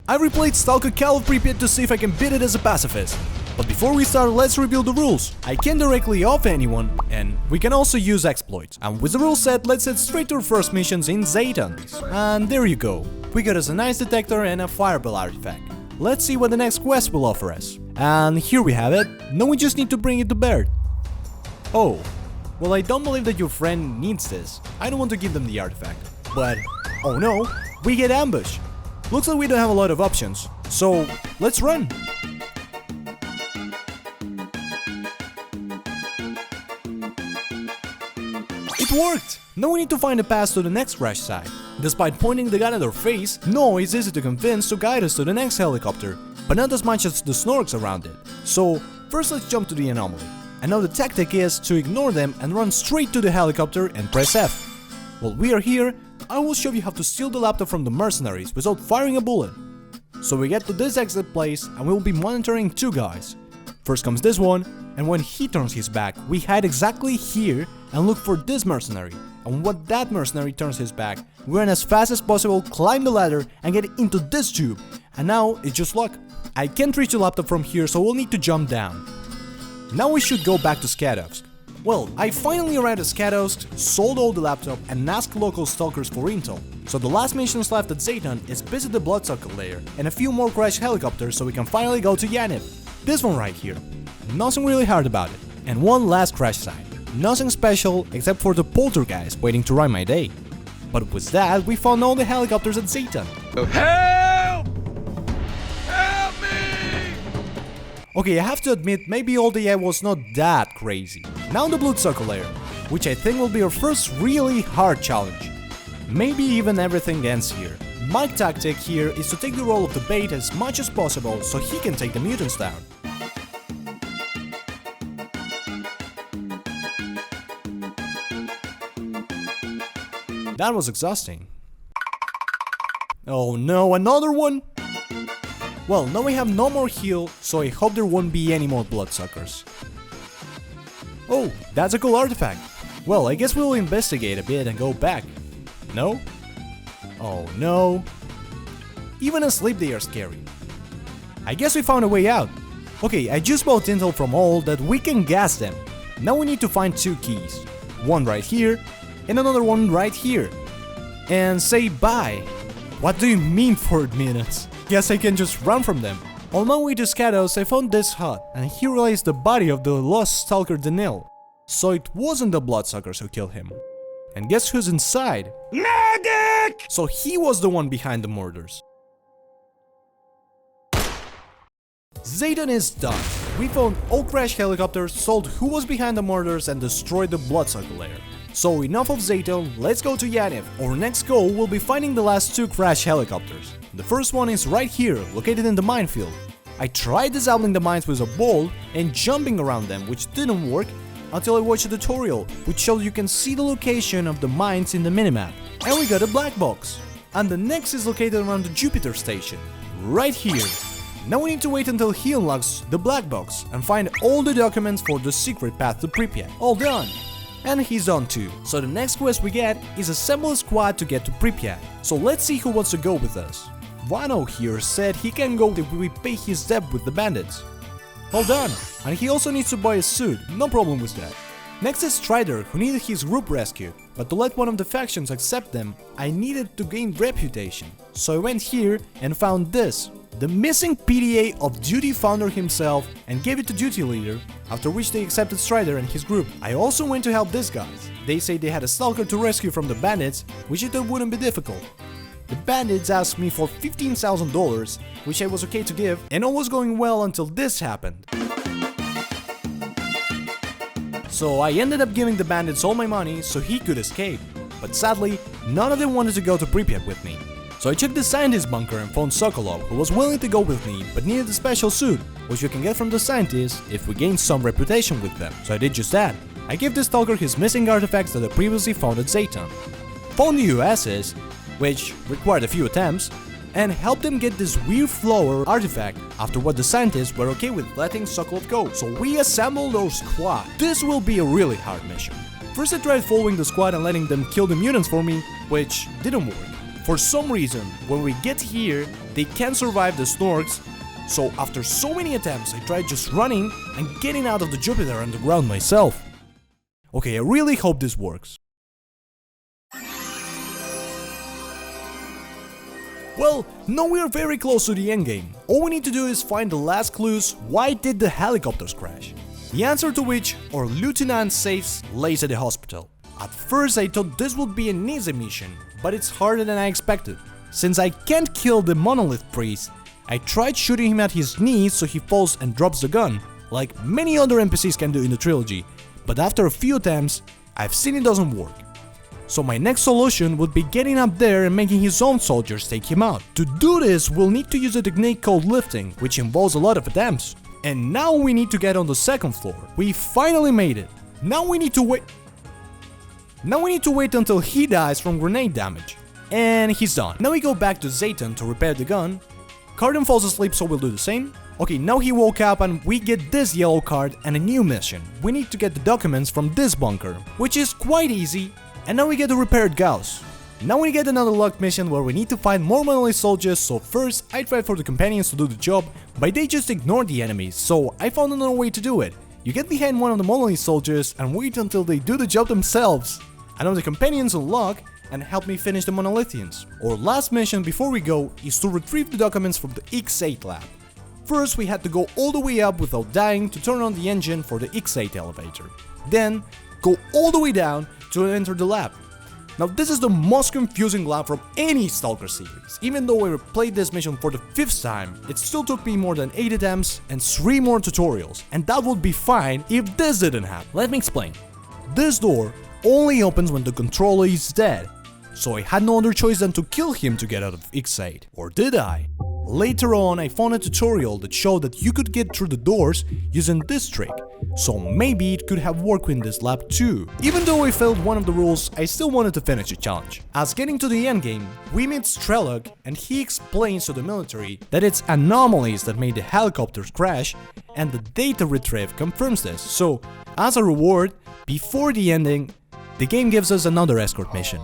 I replayed Stalker Call of Pripyat to see if I can beat it as a pacifist. But before we start, let's review the rules. I can directly off anyone, and we can also use exploits. And with the rule set, let's head straight to our first missions in Zayton. And there you go. We got us a nice detector and a fireball artifact. Let's see what the next quest will offer us. And here we have it. Now we just need to bring it to bear. Oh, well, I don't believe that your friend needs this. I don't want to give them the artifact. But, oh no, we get ambushed. Looks like we don't have a lot of options. So, let's run. It worked! Now we need to find a path to the next crash site. Despite pointing the gun at our face, no, it's easy to convince to guide us to the next helicopter, but not as much as the snorks around it. So, first let's jump to the anomaly. And now the tactic is to ignore them and run straight to the helicopter and press F. While we are here, I will show you how to steal the laptop from the mercenaries without firing a bullet. So we get to this exit place and we will be monitoring two guys. First comes this one, and when he turns his back, we hide exactly here and look for this mercenary. And when that mercenary turns his back, we run as fast as possible, climb the ladder and get into this tube. And now it's just luck. I can't reach the laptop from here, so we'll need to jump down. Now we should go back to Skadovsk. Well, I finally arrived at Skadovsk, sold all the laptop and asked local stalkers for intel. So the last missions left at Zayton is visit the Bloodsucker lair and a few more crash helicopters so we can finally go to Yaniv. This one right here. Nothing really hard about it. And one last crash site. Nothing special except for the poltergeist waiting to run my day. But with that, we found all the helicopters at Zayton. Help! Help me! Okay, I have to admit, maybe all the AI was not that crazy. Now the Bloodsucker lair, which I think will be our first really hard challenge. Maybe even everything ends here. My tactic here is to take the role of the bait as much as possible so he can take the mutants down. That was exhausting. Oh no, another one? Well, now we have no more heal, so I hope there won't be any more bloodsuckers. Oh, that's a cool artifact. Well, I guess we'll investigate a bit and go back. No? Oh no. Even asleep they are scary. I guess we found a way out. Okay, I just bought intel from all that we can gas them. Now we need to find two keys. One right here, and another one right here. And say bye. What do you mean 4 minutes? Guess I can just run from them. On my way to Skados, I found this hut, and here lies the body of the lost stalker Danil. So it wasn't the bloodsuckers who killed him. And guess who's inside? Medic! So he was the one behind the murders. Zayton is done. We found all crash helicopters, solved who was behind the murders and destroyed the bloodsucker lair. So enough of Zayton, let's go to Yaniv. Our next goal will be finding the last two crash helicopters. The first one is right here, located in the minefield. I tried disabling the mines with a ball and jumping around them, which didn't work until I watched a tutorial, which showed you can see the location of the mines in the minimap. And we got a black box. And the next is located around the Jupiter station, right here. Now we need to wait until he unlocks the black box and find all the documents for the secret path to Pripyat. All done! And he's done too. So the next quest we get is assemble a squad to get to Pripyat. So let's see who wants to go with us. Vano here said he can go if we pay his debt with the bandits. All done! And he also needs to buy a suit, no problem with that. Next is Strider, who needed his group rescued, but to let one of the factions accept them, I needed to gain reputation. So I went here and found this. The missing PDA of Duty founder himself and gave it to Duty leader, after which they accepted Strider and his group. I also went to help these guys. They say they had a stalker to rescue from the bandits, which I thought wouldn't be difficult. The bandits asked me for $15,000, which I was okay to give, and all was going well until this happened. So I ended up giving the bandits all my money so he could escape, but sadly, none of them wanted to go to Pripyat with me. So I checked the scientist bunker and found Sokolov, who was willing to go with me but needed a special suit, which we can get from the scientists if we gain some reputation with them. So I did just that. I gave the stalker his missing artifacts that I previously found at Zayton. Found the USs, which required a few attempts, and helped him get this weird flower artifact after what the scientists were okay with letting Sokolov go. So we assembled our squad. This will be a really hard mission. First I tried following the squad and letting them kill the mutants for me, which didn't work. For some reason, when we get here, they can't survive the snorks. So after so many attempts, I tried just running and getting out of the Jupiter on the ground myself. Okay, I really hope this works. Well, now we are very close to the endgame. All we need to do is find the last clues. Why did the helicopters crash? The answer to which our lieutenant saves lays at the hospital. At first I thought this would be an easy mission, but it's harder than I expected. Since I can't kill the monolith priest, I tried shooting him at his knees so he falls and drops the gun, like many other NPCs can do in the trilogy, but after a few attempts, I've seen it doesn't work. So my next solution would be getting up there and making his own soldiers take him out. To do this, we'll need to use a technique called lifting, which involves a lot of attempts. And now we need to get on the second floor. We finally made it. Now we need to wait until he dies from grenade damage. And he's done. Now we go back to Zayton to repair the gun. Cardin falls asleep, so we'll do the same. Okay, now he woke up and we get this yellow card and a new mission. We need to get the documents from this bunker, which is quite easy. And now we get the repaired Gauss. Now we get another luck mission where we need to find more monolith soldiers, so first I tried for the companions to do the job, but they just ignored the enemies, so I found another way to do it. You get behind one of the monolith soldiers and wait until they do the job themselves. And now the companions unlock and help me finish the monolithians. Our last mission before we go is to retrieve the documents from the X8 lab. First we had to go all the way up without dying to turn on the engine for the X8 elevator. Then go all the way down to enter the lab. Now this is the most confusing lab from any Stalker series. Even though I replayed this mission for the 5th time, it still took me more than 8 attempts and 3 more tutorials, and that would be fine if this didn't happen. Let me explain. This door only opens when the controller is dead, so I had no other choice than to kill him to get out of X8. Or did I? Later on I found a tutorial that showed that you could get through the doors using this trick, so maybe it could have worked in this lab too. Even though I failed one of the rules, I still wanted to finish the challenge. As getting to the endgame, we meet Strelok and he explains to the military that it's anomalies that made the helicopters crash, and the data retrieve confirms this. So, as a reward, before the ending, the game gives us another escort mission.